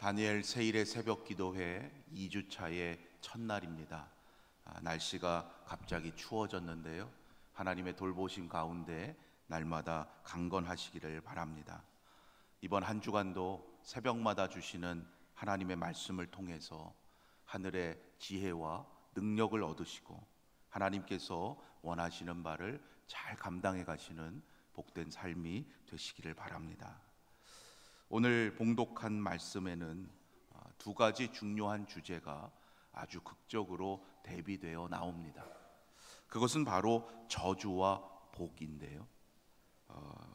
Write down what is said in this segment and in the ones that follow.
다니엘 세일의 새벽 기도회 2주차의 첫날입니다. 날씨가 갑자기 추워졌는데요. 하나님의 돌보심 가운데 날마다 강건하시기를 바랍니다. 이번 한 주간도 새벽마다 주시는 하나님의 말씀을 통해서 하늘의 지혜와 능력을 얻으시고 하나님께서 원하시는 바를 잘 감당해 가시는 복된 삶이 되시기를 바랍니다. 오늘 봉독한 말씀에는 두 가지 중요한 주제가 아주 극적으로 대비되어 나옵니다. 그것은 바로 저주와 복인데요.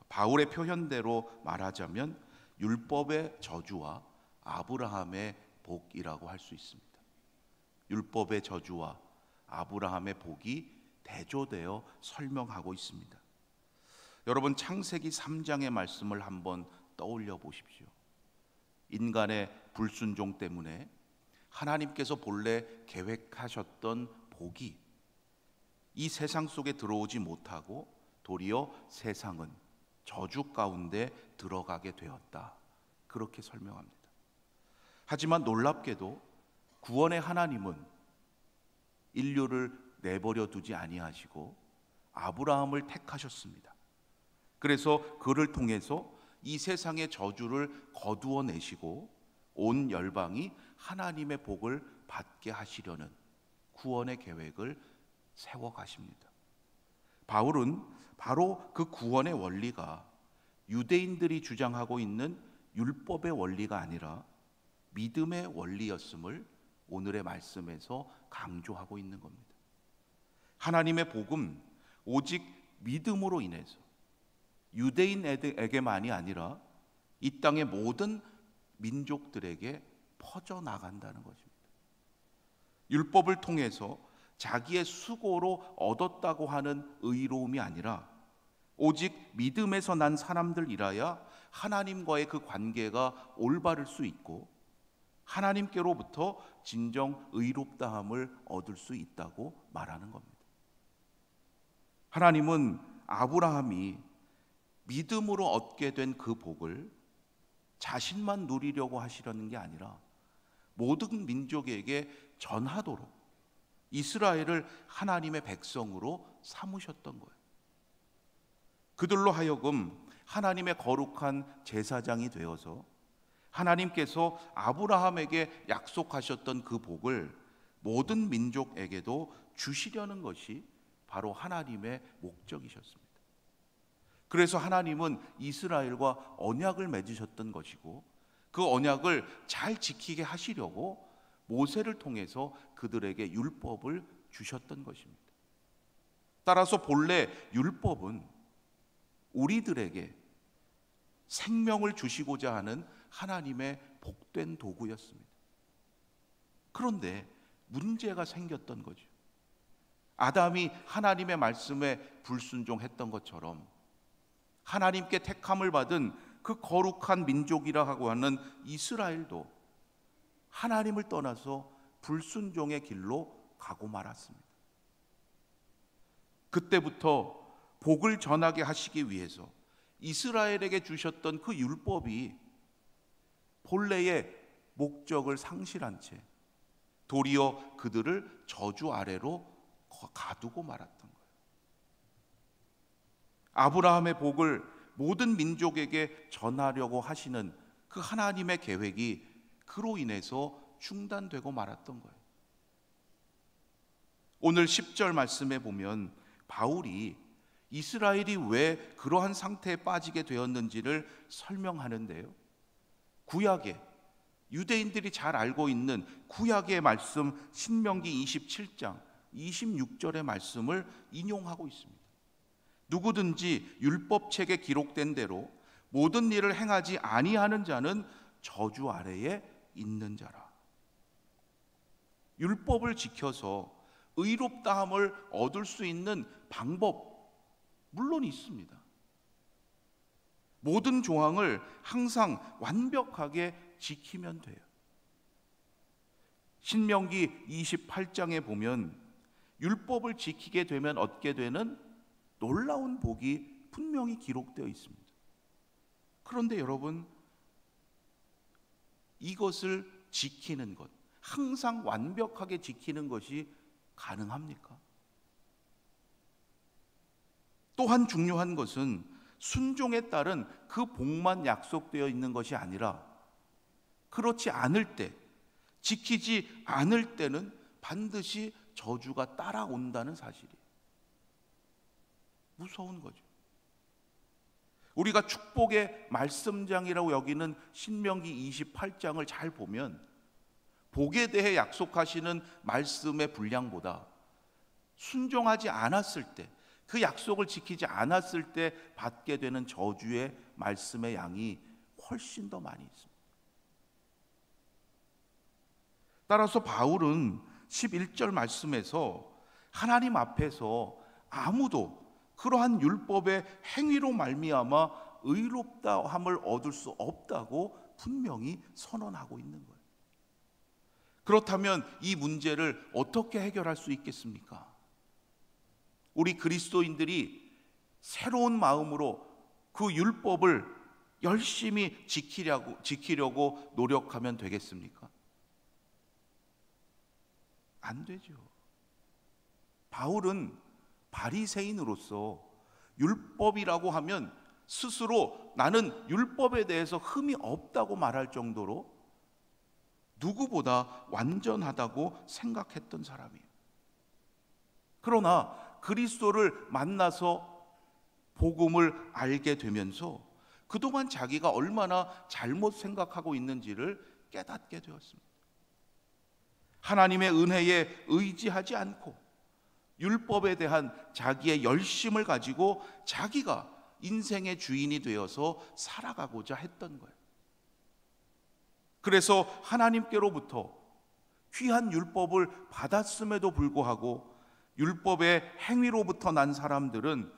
바울의 표현대로 말하자면 율법의 저주와 아브라함의 복이라고 할 수 있습니다. 율법의 저주와 아브라함의 복이 대조되어 설명하고 있습니다. 여러분, 창세기 3장의 말씀을 한번 떠올려 보십시오. 인간의 불순종 때문에 하나님께서 본래 계획하셨던 복이 이 세상 속에 들어오지 못하고 도리어 세상은 저주 가운데 들어가게 되었다, 그렇게 설명합니다. 하지만 놀랍게도 구원의 하나님은 인류를 내버려 두지 아니하시고 아브라함을 택하셨습니다. 그래서 그를 통해서 이 세상의 저주를 거두어 내시고 온 열방이 하나님의 복을 받게 하시려는 구원의 계획을 세워 가십니다. 바울은 바로 그 구원의 원리가 유대인들이 주장하고 있는 율법의 원리가 아니라 믿음의 원리였음을 오늘의 말씀에서 강조하고 있는 겁니다. 하나님의 복은 오직 믿음으로 인해서 유대인에게만이 아니라 이 땅의 모든 민족들에게 퍼져나간다는 것입니다. 율법을 통해서 자기의 수고로 얻었다고 하는 의로움이 아니라 오직 믿음에서 난 사람들이라야 하나님과의 그 관계가 올바를 수 있고 하나님께로부터 진정 의롭다함을 얻을 수 있다고 말하는 겁니다. 하나님은 아브라함이 믿음으로 얻게 된 그 복을 자신만 누리려고 하시려는 게 아니라 모든 민족에게 전하도록 이스라엘을 하나님의 백성으로 삼으셨던 거예요. 그들로 하여금 하나님의 거룩한 제사장이 되어서 하나님께서 아브라함에게 약속하셨던 그 복을 모든 민족에게도 주시려는 것이 바로 하나님의 목적이셨습니다. 그래서 하나님은 이스라엘과 언약을 맺으셨던 것이고 그 언약을 잘 지키게 하시려고 모세를 통해서 그들에게 율법을 주셨던 것입니다. 따라서 본래 율법은 우리들에게 생명을 주시고자 하는 하나님의 복된 도구였습니다. 그런데 문제가 생겼던 거죠. 아담이 하나님의 말씀에 불순종했던 것처럼 하나님께 택함을 받은 그 거룩한 민족이라고 하는 이스라엘도 하나님을 떠나서 불순종의 길로 가고 말았습니다. 그때부터 복을 전하게 하시기 위해서 이스라엘에게 주셨던 그 율법이 본래의 목적을 상실한 채 도리어 그들을 저주 아래로 가두고 말았던 거예요. 아브라함의 복을 모든 민족에게 전하려고 하시는 그 하나님의 계획이 그로 인해서 중단되고 말았던 거예요. 오늘 10절 말씀에 보면 바울이 이스라엘이 왜 그러한 상태에 빠지게 되었는지를 설명하는데요. 구약에 유대인들이 잘 알고 있는 구약의 말씀 신명기 27장 26절의 말씀을 인용하고 있습니다. 누구든지 율법책에 기록된 대로 모든 일을 행하지 아니하는 자는 저주 아래에 있는 자라. 율법을 지켜서 의롭다함을 얻을 수 있는 방법 물론 있습니다. 모든 조항을 항상 완벽하게 지키면 돼요. 신명기 28장에 보면 율법을 지키게 되면 얻게 되는 놀라운 복이 분명히 기록되어 있습니다. 그런데 여러분, 이것을 지키는 것, 항상 완벽하게 지키는 것이 가능합니까? 또한 중요한 것은 순종에 따른 그 복만 약속되어 있는 것이 아니라 그렇지 않을 때, 지키지 않을 때는 반드시 저주가 따라온다는 사실이에요. 무서운 거죠. 우리가 축복의 말씀장이라고 여기는 신명기 28장을 잘 보면 복에 대해 약속하시는 말씀의 분량보다 순종하지 않았을 때, 그 약속을 지키지 않았을 때 받게 되는 저주의 말씀의 양이 훨씬 더 많이 있습니다. 따라서 바울은 11절 말씀에서 하나님 앞에서 아무도 그러한 율법의 행위로 말미암아 의롭다함을 얻을 수 없다고 분명히 선언하고 있는 거예요. 그렇다면 이 문제를 어떻게 해결할 수 있겠습니까? 우리 그리스도인들이 새로운 마음으로 그 율법을 열심히 지키려고 노력하면 되겠습니까? 안 되죠. 바울은 바리새인으로서 율법이라고 하면 스스로 나는 율법에 대해서 흠이 없다고 말할 정도로 누구보다 완전하다고 생각했던 사람이에요. 그러나 그리스도를 만나서 복음을 알게 되면서 그동안 자기가 얼마나 잘못 생각하고 있는지를 깨닫게 되었습니다. 하나님의 은혜에 의지하지 않고 율법에 대한 자기의 열심을 가지고 자기가 인생의 주인이 되어서 살아가고자 했던 거예요. 그래서 하나님께로부터 귀한 율법을 받았음에도 불구하고 율법의 행위로부터 난 사람들은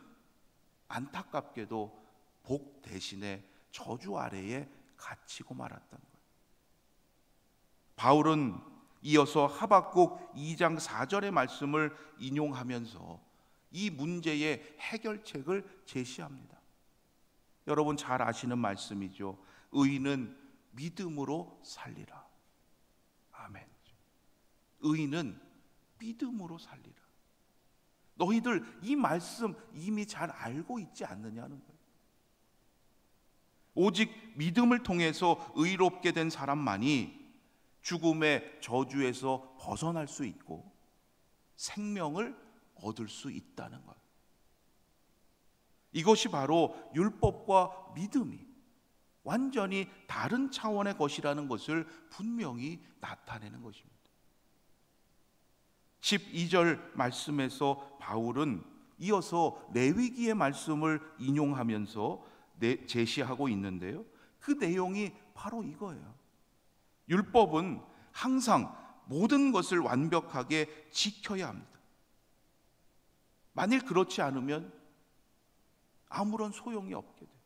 안타깝게도 복 대신에 저주 아래에 갇히고 말았던 거예요. 바울은 이어서 하박국 2장 4절의 말씀을 인용하면서 이 문제의 해결책을 제시합니다. 여러분 잘 아시는 말씀이죠. 의인은 믿음으로 살리라. 아멘. 의인은 믿음으로 살리라. 너희들 이 말씀 이미 잘 알고 있지 않느냐는 거예요. 오직 믿음을 통해서 의롭게 된 사람만이 죽음의 저주에서 벗어날 수 있고 생명을 얻을 수 있다는 것. 이것이 바로 율법과 믿음이 완전히 다른 차원의 것이라는 것을 분명히 나타내는 것입니다. 12절 말씀에서 바울은 이어서 레위기의 말씀을 인용하면서 제시하고 있는데요. 그 내용이 바로 이거예요. 율법은 항상 모든 것을 완벽하게 지켜야 합니다. 만일 그렇지 않으면 아무런 소용이 없게 돼요.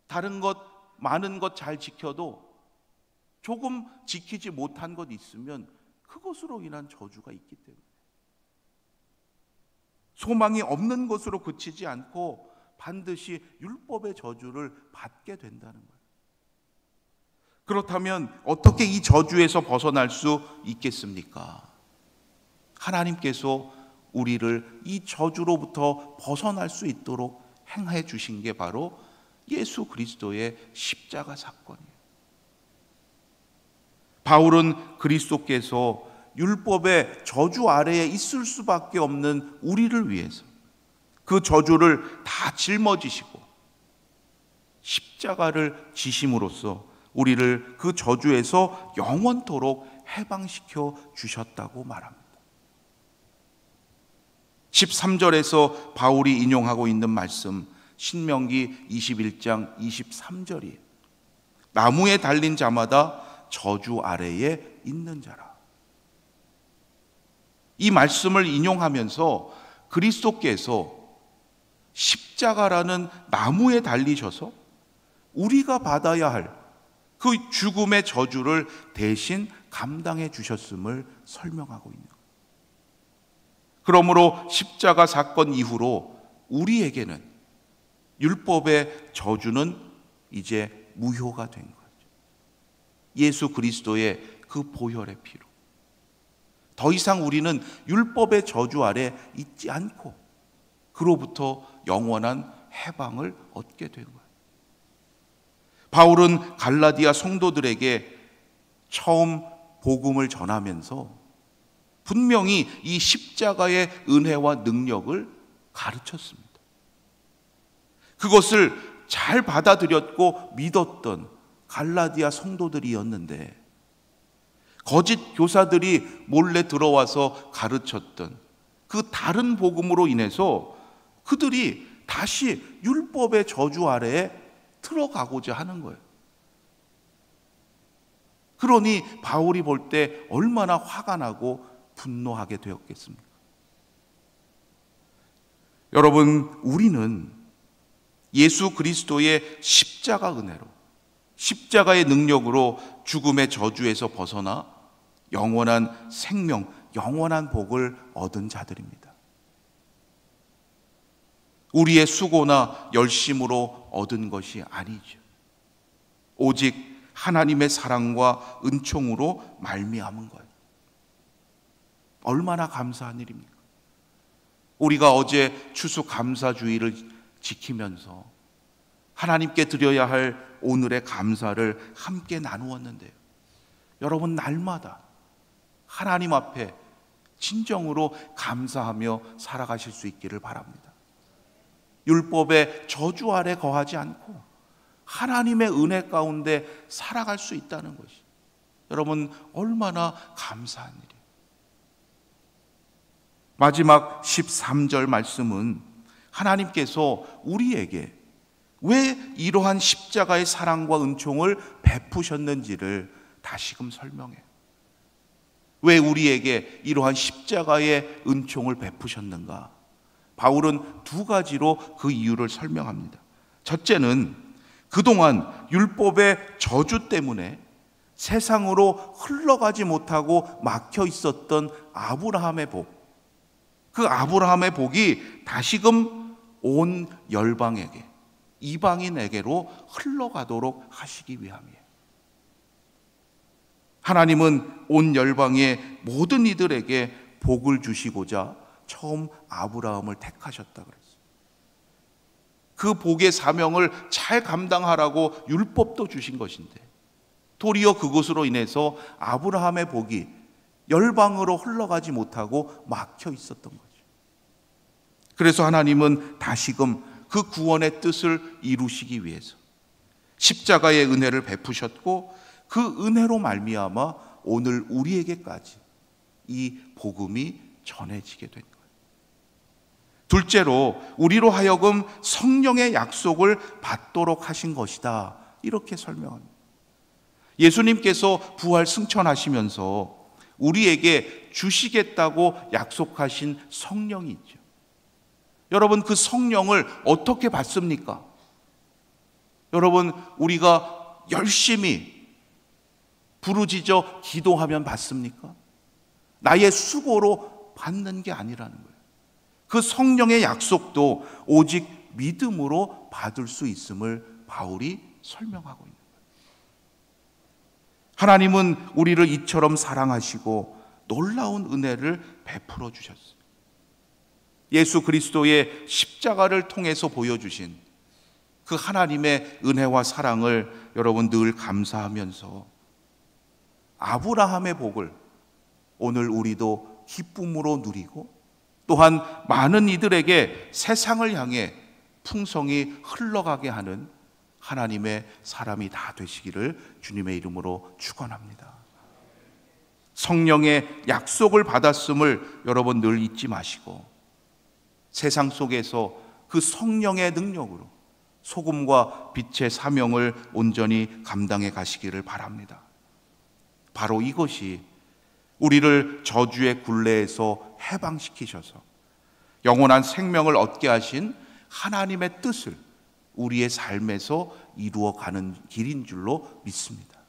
다른 것, 많은 것 잘 지켜도 조금 지키지 못한 것 있으면 그것으로 인한 저주가 있기 때문에 소망이 없는 것으로 그치지 않고 반드시 율법의 저주를 받게 된다는 거예요. 그렇다면 어떻게 이 저주에서 벗어날 수 있겠습니까? 하나님께서 우리를 이 저주로부터 벗어날 수 있도록 행해 주신 게 바로 예수 그리스도의 십자가 사건이에요. 바울은 그리스도께서 율법의 저주 아래에 있을 수밖에 없는 우리를 위해서 그 저주를 다 짊어지시고 십자가를 지심으로써 우리를 그 저주에서 영원토록 해방시켜 주셨다고 말합니다. 13절에서 바울이 인용하고 있는 말씀 신명기 21장 23절이에요. 나무에 달린 자마다 저주 아래에 있는 자라. 이 말씀을 인용하면서 그리스도께서 십자가라는 나무에 달리셔서 우리가 받아야 할 그 죽음의 저주를 대신 감당해 주셨음을 설명하고 있는 거예요. 그러므로 십자가 사건 이후로 우리에게는 율법의 저주는 이제 무효가 된 거죠. 예수 그리스도의 그 보혈의 피로 더 이상 우리는 율법의 저주 아래 있지 않고 그로부터 영원한 해방을 얻게 된 거예요. 바울은 갈라디아 성도들에게 처음 복음을 전하면서 분명히 이 십자가의 은혜와 능력을 가르쳤습니다. 그것을 잘 받아들였고 믿었던 갈라디아 성도들이었는데 거짓 교사들이 몰래 들어와서 가르쳤던 그 다른 복음으로 인해서 그들이 다시 율법의 저주 아래에 들어가고자 하는 거예요. 그러니 바울이 볼 때 얼마나 화가 나고 분노하게 되었겠습니까? 여러분, 우리는 예수 그리스도의 십자가 은혜로, 십자가의 능력으로 죽음의 저주에서 벗어나 영원한 생명, 영원한 복을 얻은 자들입니다. 우리의 수고나 열심으로 얻은 것이 아니죠. 오직 하나님의 사랑과 은총으로 말미암은 거예요. 얼마나 감사한 일입니까? 우리가 어제 추수감사주의를 지키면서 하나님께 드려야 할 오늘의 감사를 함께 나누었는데요. 여러분, 날마다 하나님 앞에 진정으로 감사하며 살아가실 수 있기를 바랍니다. 율법의 저주 아래 거하지 않고 하나님의 은혜 가운데 살아갈 수 있다는 것이 여러분 얼마나 감사한 일이에요. 마지막 13절 말씀은 하나님께서 우리에게 왜 이러한 십자가의 사랑과 은총을 베푸셨는지를 다시금 설명해요. 왜 우리에게 이러한 십자가의 은총을 베푸셨는가? 바울은 두 가지로 그 이유를 설명합니다. 첫째는 그동안 율법의 저주 때문에 세상으로 흘러가지 못하고 막혀 있었던 아브라함의 복, 그 아브라함의 복이 다시금 온 열방에게, 이방인에게로 흘러가도록 하시기 위함이에요. 하나님은 온 열방의 모든 이들에게 복을 주시고자 처음 아브라함을 택하셨다 그랬어요. 그 복의 사명을 잘 감당하라고 율법도 주신 것인데 도리어 그것으로 인해서 아브라함의 복이 열방으로 흘러가지 못하고 막혀 있었던 거죠. 그래서 하나님은 다시금 그 구원의 뜻을 이루시기 위해서 십자가의 은혜를 베푸셨고 그 은혜로 말미암아 오늘 우리에게까지 이 복음이 전해지게 된 거예요. 둘째로 우리로 하여금 성령의 약속을 받도록 하신 것이다, 이렇게 설명합니다. 예수님께서 부활 승천하시면서 우리에게 주시겠다고 약속하신 성령이 있죠. 여러분, 그 성령을 어떻게 받습니까? 여러분, 우리가 열심히 부르짖어 기도하면 받습니까? 나의 수고로 받는 게 아니라는 거예요. 그 성령의 약속도 오직 믿음으로 받을 수 있음을 바울이 설명하고 있는 거예요. 하나님은 우리를 이처럼 사랑하시고 놀라운 은혜를 베풀어 주셨어요. 예수 그리스도의 십자가를 통해서 보여주신 그 하나님의 은혜와 사랑을 여러분 늘 감사하면서 아브라함의 복을 오늘 우리도 기쁨으로 누리고 또한 많은 이들에게 세상을 향해 풍성히 흘러가게 하는 하나님의 사람이 다 되시기를 주님의 이름으로 축원합니다. 성령의 약속을 받았음을 여러분 늘 잊지 마시고 세상 속에서 그 성령의 능력으로 소금과 빛의 사명을 온전히 감당해 가시기를 바랍니다. 바로 이것이 우리를 저주의 굴레에서 해방시키셔서 영원한 생명을 얻게 하신 하나님의 뜻을 우리의 삶에서 이루어가는 길인 줄로 믿습니다.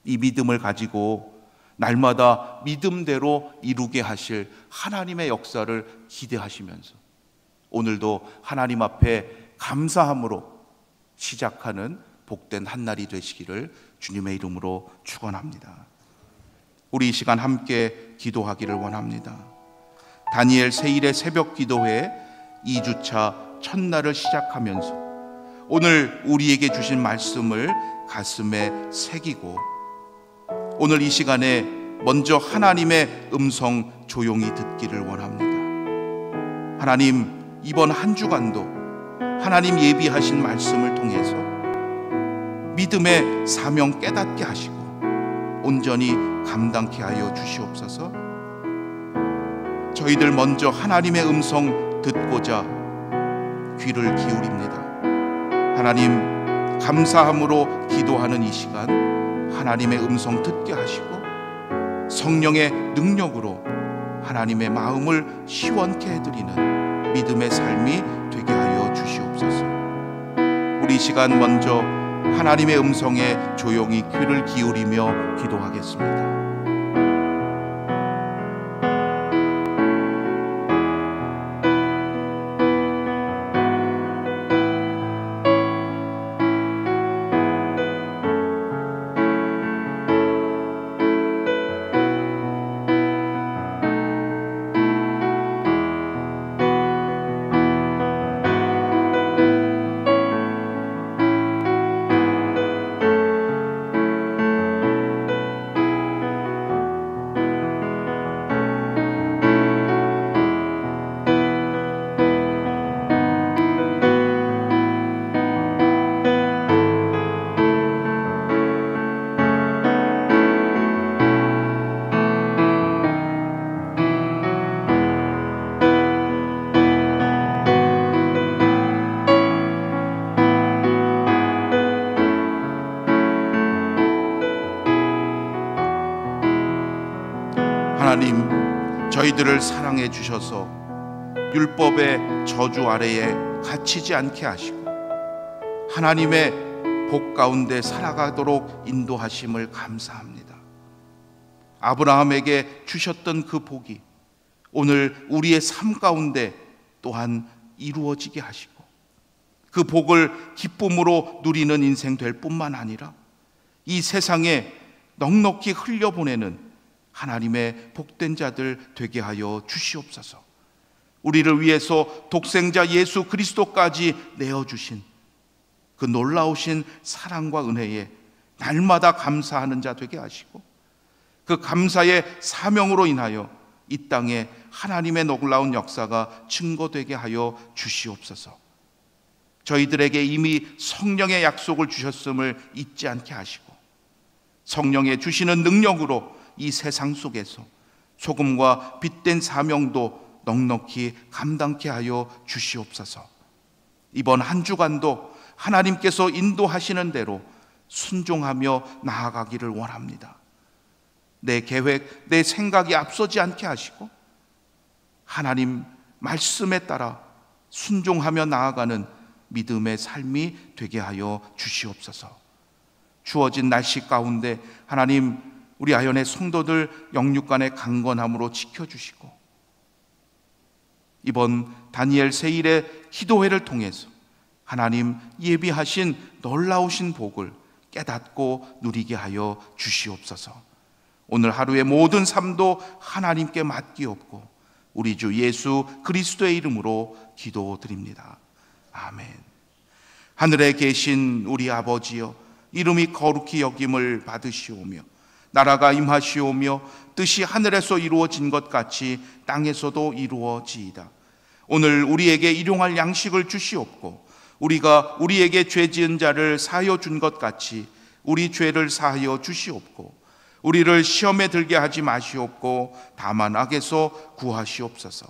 이 믿음을 가지고 날마다 믿음대로 이루게 하실 하나님의 역사를 기대하시면서 오늘도 하나님 앞에 감사함으로 시작하는 복된 한날이 되시기를 주님의 이름으로 축원합니다. 우리 이 시간 함께 기도하기를 원합니다. 다니엘 세일의 새벽 기도회 2주차 첫날을 시작하면서 오늘 우리에게 주신 말씀을 가슴에 새기고 오늘 이 시간에 먼저 하나님의 음성 조용히 듣기를 원합니다. 하나님, 이번 한 주간도 하나님 예비하신 말씀을 통해서 믿음의 사명 깨닫게 하시고 온전히 감당케 하여 주시옵소서. 저희들 먼저 하나님의 음성 듣고자 귀를 기울입니다. 하나님, 감사함으로 기도하는 이 시간 하나님의 음성 듣게 하시고 성령의 능력으로 하나님의 마음을 시원케 해드리는 믿음의 삶이 되게 하여 주시옵소서. 우리 이 시간 먼저 하나님의 음성에 조용히 귀를 기울이며 기도하겠습니다. 하나님, 저희들을 사랑해 주셔서 율법의 저주 아래에 갇히지 않게 하시고 하나님의 복 가운데 살아가도록 인도하심을 감사합니다. 아브라함에게 주셨던 그 복이 오늘 우리의 삶 가운데 또한 이루어지게 하시고 그 복을 기쁨으로 누리는 인생 될 뿐만 아니라 이 세상에 넉넉히 흘려보내는 하나님의 복된 자들 되게 하여 주시옵소서. 우리를 위해서 독생자 예수 그리스도까지 내어주신 그 놀라우신 사랑과 은혜에 날마다 감사하는 자 되게 하시고 그 감사의 사명으로 인하여 이 땅에 하나님의 놀라운 역사가 증거되게 하여 주시옵소서. 저희들에게 이미 성령의 약속을 주셨음을 잊지 않게 하시고 성령의 주시는 능력으로 이 세상 속에서 소금과 빛된 사명도 넉넉히 감당케 하여 주시옵소서. 이번 한 주간도 하나님께서 인도하시는 대로 순종하며 나아가기를 원합니다. 내 계획, 내 생각이 앞서지 않게 하시고 하나님 말씀에 따라 순종하며 나아가는 믿음의 삶이 되게 하여 주시옵소서. 추워진 날씨 가운데 하나님, 우리 아연의 성도들 영육간의 강건함으로 지켜주시고 이번 다니엘 세일의 기도회를 통해서 하나님 예비하신 놀라우신 복을 깨닫고 누리게 하여 주시옵소서. 오늘 하루의 모든 삶도 하나님께 맡기옵고 우리 주 예수 그리스도의 이름으로 기도드립니다. 아멘. 하늘에 계신 우리 아버지여, 이름이 거룩히 여김을 받으시오며 나라가 임하시오며 뜻이 하늘에서 이루어진 것 같이 땅에서도 이루어지이다. 오늘 우리에게 일용할 양식을 주시옵고 우리가 우리에게 죄 지은 자를 사하여 준 것 같이 우리 죄를 사하여 주시옵고 우리를 시험에 들게 하지 마시옵고 다만 악에서 구하시옵소서.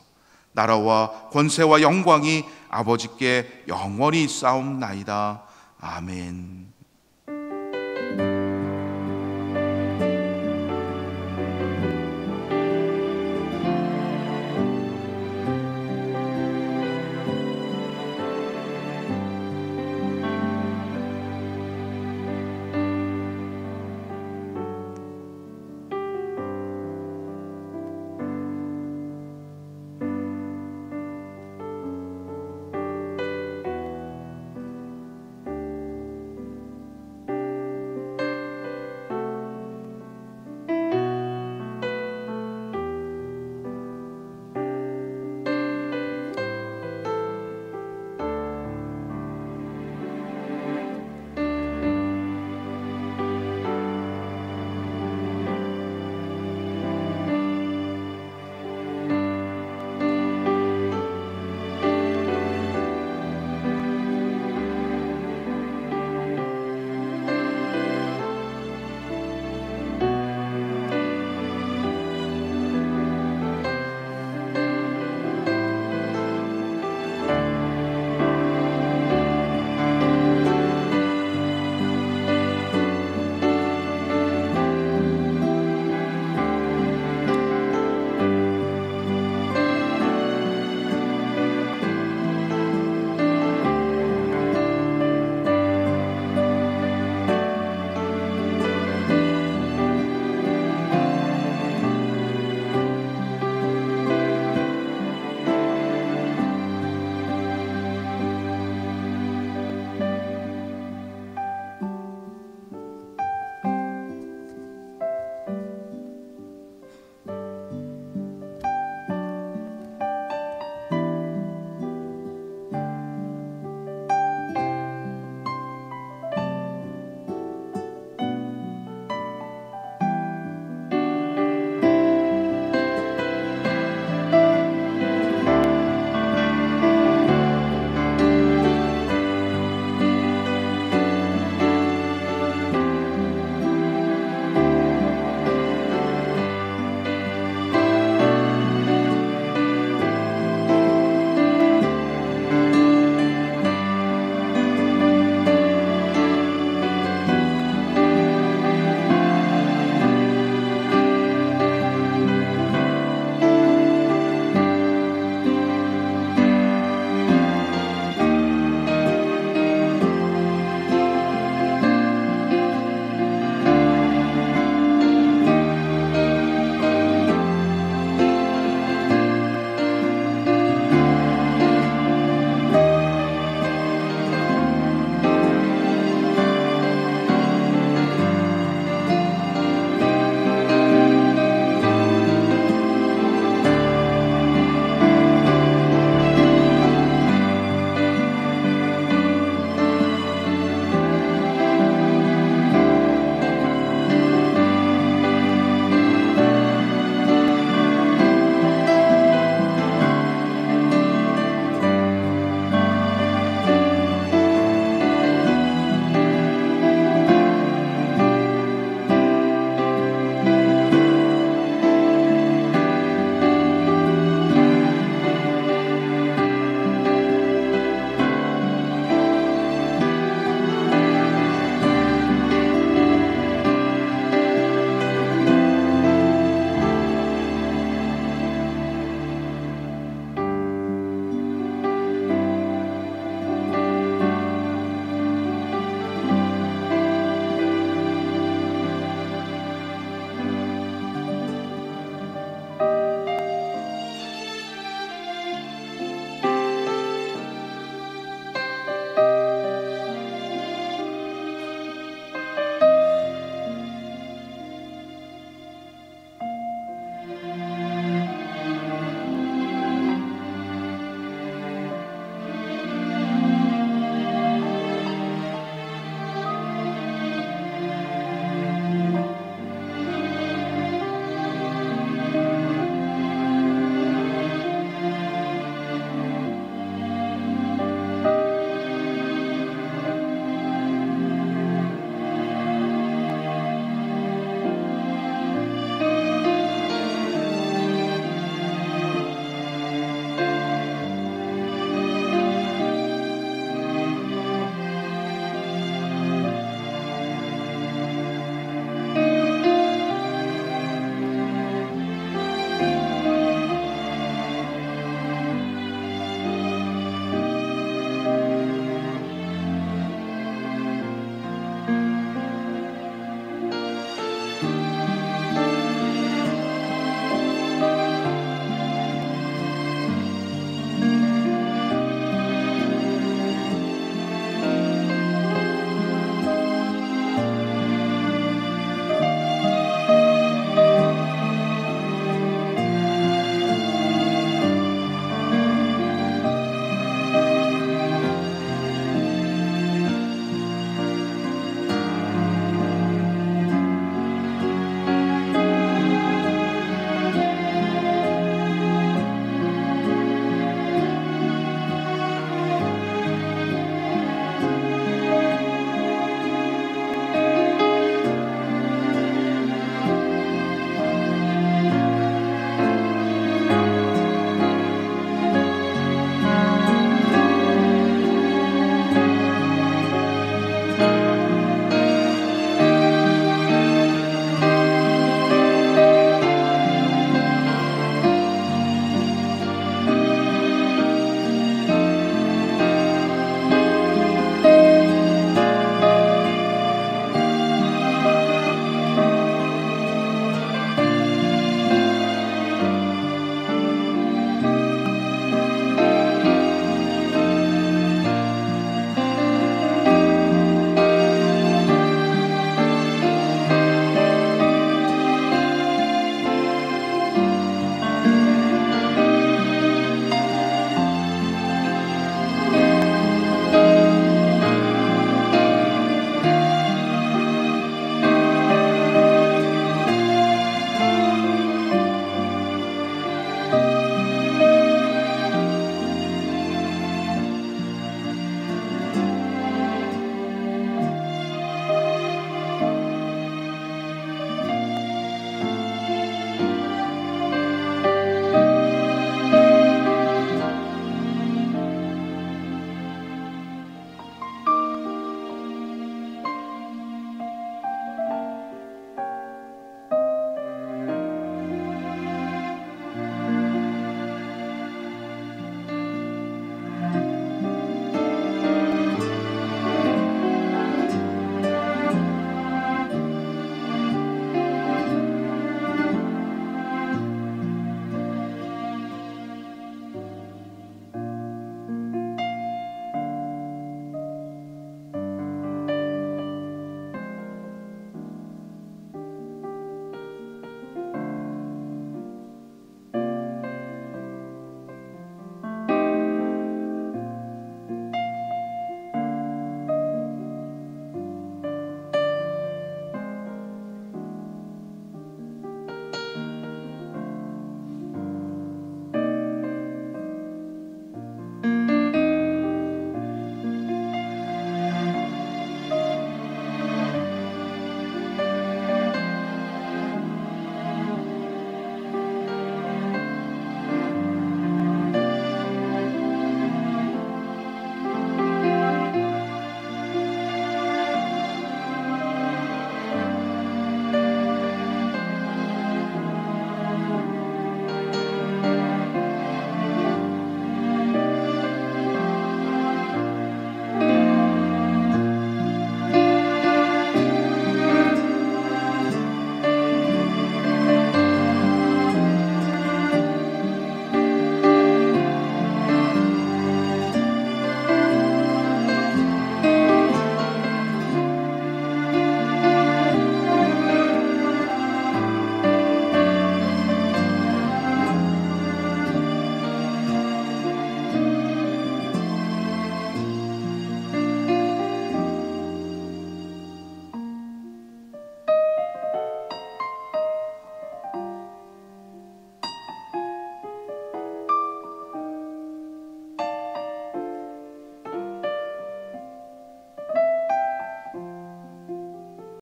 나라와 권세와 영광이 아버지께 영원히 있사옵나이다. 아멘.